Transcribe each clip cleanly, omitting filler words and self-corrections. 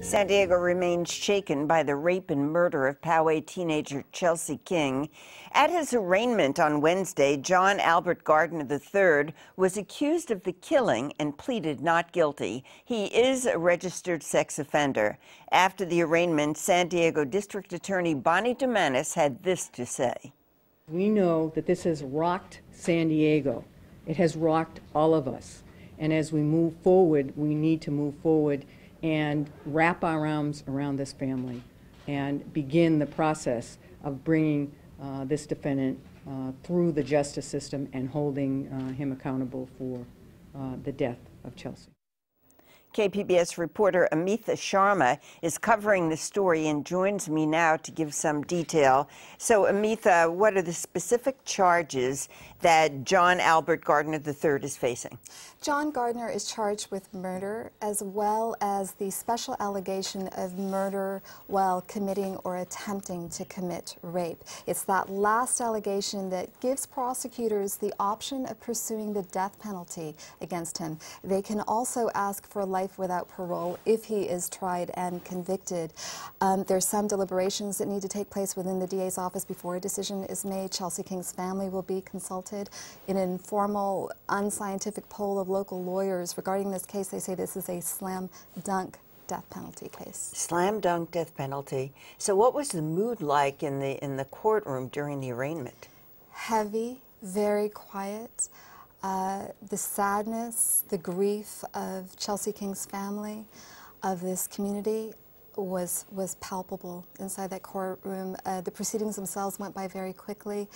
San Diego remains shaken by the rape and murder of Poway teenager Chelsea King. At his arraignment on Wednesday, John Albert Gardner III was accused of the killing and pleaded not guilty. He is a registered sex offender. After the arraignment, San Diego District Attorney Bonnie Dumanis had this to say. We know that this has rocked San Diego. It has rocked all of us. And as we move forward, we need to move forward and wrap our arms around this family and begin the process of bringing this defendant through the justice system and holding him accountable for the death of Chelsea. KPBS reporter Amitha Sharma is covering the story and joins me now to give some detail. So, Amitha, what are the specific charges that John Albert Gardner III is facing? John Gardner is charged with murder as well as the special allegation of murder while committing or attempting to commit rape. It's that last allegation that gives prosecutors the option of pursuing the death penalty against him. They can also ask for life without parole if he is tried and convicted. There's some deliberations that need to take place within the DA's office before a decision is made. Chelsea King's family will be consulted. In an informal, unscientific poll of local lawyers regarding this case, they say this is a slam-dunk death penalty case. Slam-dunk death penalty. So what was the mood like in the courtroom during the arraignment? Heavy, very quiet. The sadness, the grief of Chelsea King's family, of this community, was palpable inside that courtroom. The proceedings themselves went by very quickly.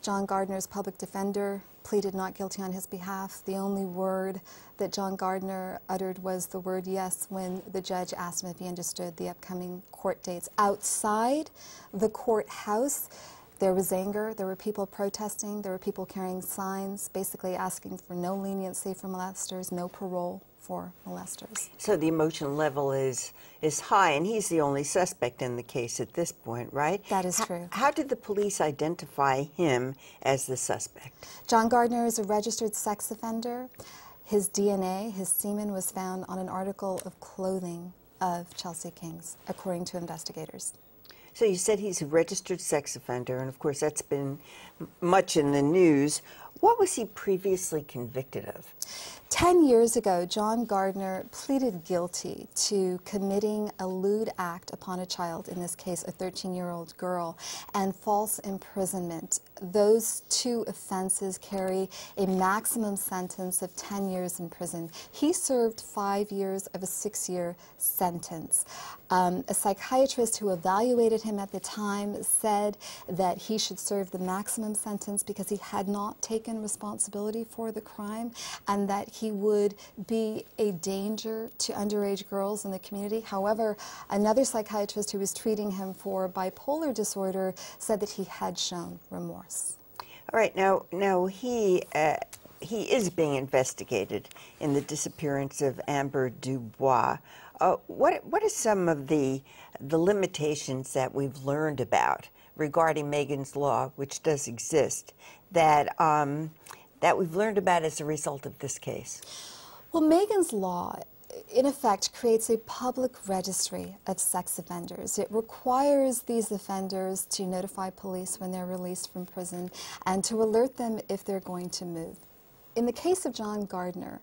John Gardner's public defender pleaded not guilty on his behalf. The only word that John Gardner uttered was the word yes when the judge asked him if he understood the upcoming court dates. Outside the courthouse, there was anger, there were people protesting, there were people carrying signs basically asking for no leniency for molesters, no parole for molesters. So the emotion level is high, and he's the only suspect in the case at this point, right? That is true. How did the police identify him as the suspect? John Gardner is a registered sex offender. His DNA, his semen, was found on an article of clothing of Chelsea King's, according to investigators. So you said he's a registered sex offender, and of course that's been much in the news. What was he previously convicted of? 10 years ago, John Gardner pleaded guilty to committing a lewd act upon a child, in this case a 13-year-old girl, and false imprisonment. Those two offenses carry a maximum sentence of 10 years in prison. He served 5 years of a 6-year sentence. A psychiatrist who evaluated him at the time said that he should serve the maximum sentence because he had not taken responsibility for the crime and that he would be a danger to underage girls in the community. However, another psychiatrist who was treating him for bipolar disorder said that he had shown remorse. All right, now he is being investigated in the disappearance of Amber Dubois. What are some of the limitations that we've learned about regarding Megan's Law, which does exist, that we've learned about as a result of this case? Well, Megan's Law, in effect, creates a public registry of sex offenders. It requires these offenders to notify police when they're released from prison and to alert them if they're going to move. In the case of John Gardner,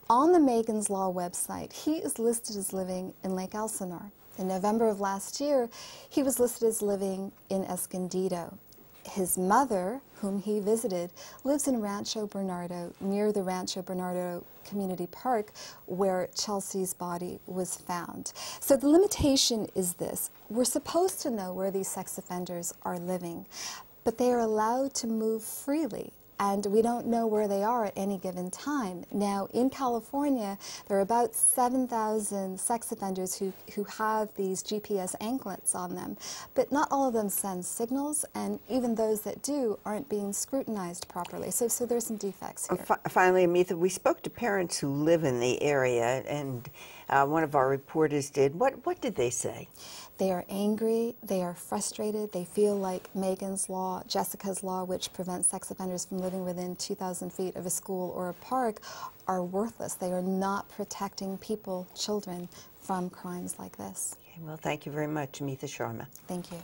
on the Megan's Law website, he is listed as living in Lake Elsinore. In November of last year, he was listed as living in Escondido. His mother, whom he visited, lives in Rancho Bernardo, near the Rancho Bernardo Community Park, where Chelsea's body was found. So the limitation is this. We're supposed to know where these sex offenders are living, but they are allowed to move freely, and we don't know where they are at any given time. Now, in California, there are about 7,000 sex offenders who have these GPS anklets on them, but not all of them send signals, and even those that do aren't being scrutinized properly. So there's some defects here. Finally, Amitha, we spoke to parents who live in the area, and One of our reporters did. What did they say? They are angry, they are frustrated, they feel like Megan's law, Jessica's law, which prevents sex offenders from living within 2,000 feet of a school or a park, are worthless. They are not protecting people, children, from crimes like this. Okay, well, thank you very much, Amitha Sharma. Thank you.